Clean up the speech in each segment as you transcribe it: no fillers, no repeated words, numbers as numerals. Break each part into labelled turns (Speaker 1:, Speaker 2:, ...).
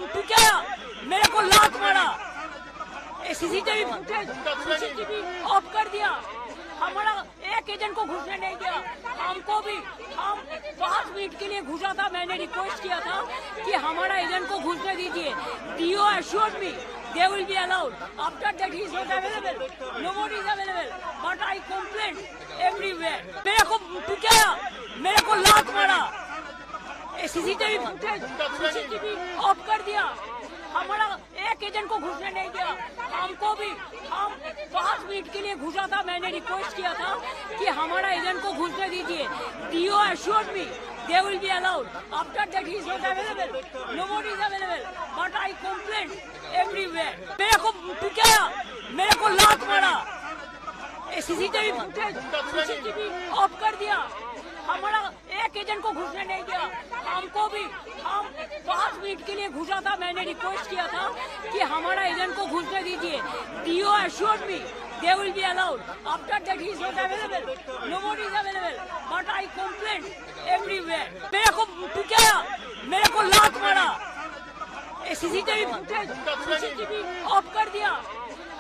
Speaker 1: पिटाया, मेरे को लात मारा, सीसीटीवी फुटेज सीसीटीवी ऑफ कर दिया, हमारा एक एजेंट को घुसने नहीं दिया, हमको भी, हम 5 मिनट के लिए घुसा था, मैंने रिक्वेस्ट किया था कि हमारा एजेंट को घुसने दीजिए, do assured me they will be allowed, after that he is not available, nobody is available, but I complained everywhere, मेरे को पिटाया, मेरे को लात मारा, सीसीटीवी फुटेज सीसीटीवी ऑफ कर दिया, हमारा एक एजेंट को घुसने नहीं दिया, हमको भी, हम 5 मिनट के लिए घुसा था, मैंने रिक्वेस्ट किया था कि हमारा एजेंट को घुसने दीजिए, do assured me they will be allowed, after that he is not available, nobody is available, but I complained everywhere, मेरे को पिटाया, मेरे को लात मारा, सीसीटीवी फुटेज सीसीटीवी ऑफ कर दिया, हमारा एक एजेंट को घुसने नहीं दिया, हमको भी, हम 5 मिनट के लिए घुसा था, मैंने रिक्वेस्ट किया था कि हमारा एजेंट को घुसने दीजिए, do assured me they will be allowed, after that he is not available, nobody is available, but I complained everywhere, मेरे को पिटाया, मेरे को लात मारा, सीसीटीवी फुटेज सीसीटीवी ऑफ कर दिया,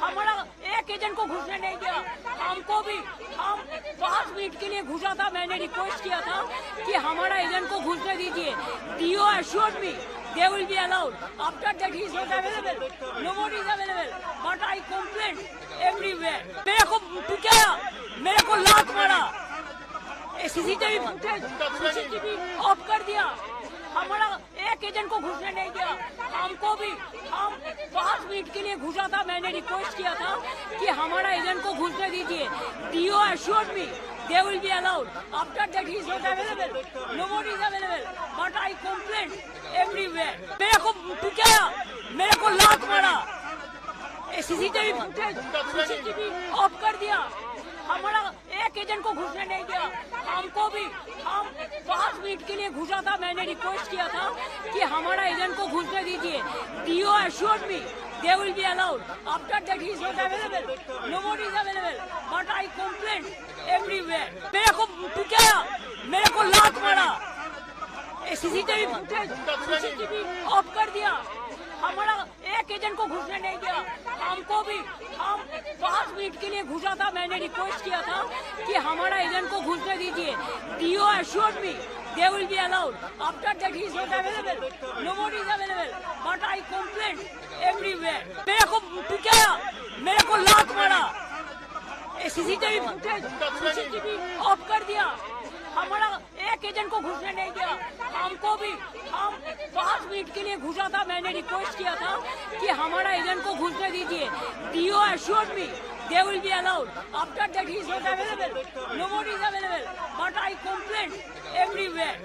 Speaker 1: हमारा एक एजेंट को घुसने नहीं दिया, हमको भी, हम 5 मिनट के लिए घुसा था, मैंने रिक्वेस्ट किया था कि हमारा एजेंट को घुसने दीजिए, do assured me they will be allowed, after that he is not available, nobody is available, but I complained everywhere, मेरे को पिटाया, मेरे को लात मारा, सीसीटीवी फुटेज सीसीटीवी ऑफ कर दिया, हमारा एक एजेंट को घुसने नहीं दिया, हमको भी, हम 5 मिनट के लिए घुसा था, मैंने रिक्वेस्ट किया था कि हमारा एजेंट को घुसने दीजिए, do assured me they will be allowed, after that he is not available, nobody is available, but I complained everywhere, मेरे को पिटाया, मेरे को लात मारा, सीसीटीवी फुटेज सीसीटीवी ऑफ कर दिया, हमारा एक एजेंट को घुसने नहीं दिया, हमको भी, हम 5 मिनट के लिए घुसा था, मैंने रिक्वेस्ट किया था कि हमारा एजेंट को घुसने दीजिए, do assured me they will be allowed, after that he is not available, nobody is available, but I complained everywhere, मेरे को पिटाया, मेरे को लात मारा, सीसीटीवी फुटेज सीसीटीवी ऑफ कर दिया, हमारा एक एजेंट को घुसने नहीं दिया, हमको भी, हम 5 मिनट के लिए घुसा था, मैंने रिक्वेस्ट किया था कि हमारा एजेंट को घुसने दीजिए, do assured me they will be allowed, after that he is not available, nobody is available, but I complained everywhere, मेरे को पिटाया, मेरे को लात मारा, सीसीटीवी फुटेज सीसीटीवी ऑफ कर दिया, हमारा एक एजेंट को घुसने नहीं दिया, हमको भी, हम 5 मिनट के लिए घुसा था, मैंने रिक्वेस्ट किया था कि हमारा एजेंट को घुसने दीजिए, do assured me they will be allowed, after that he is not available, nobody is available, but I complained everywhere.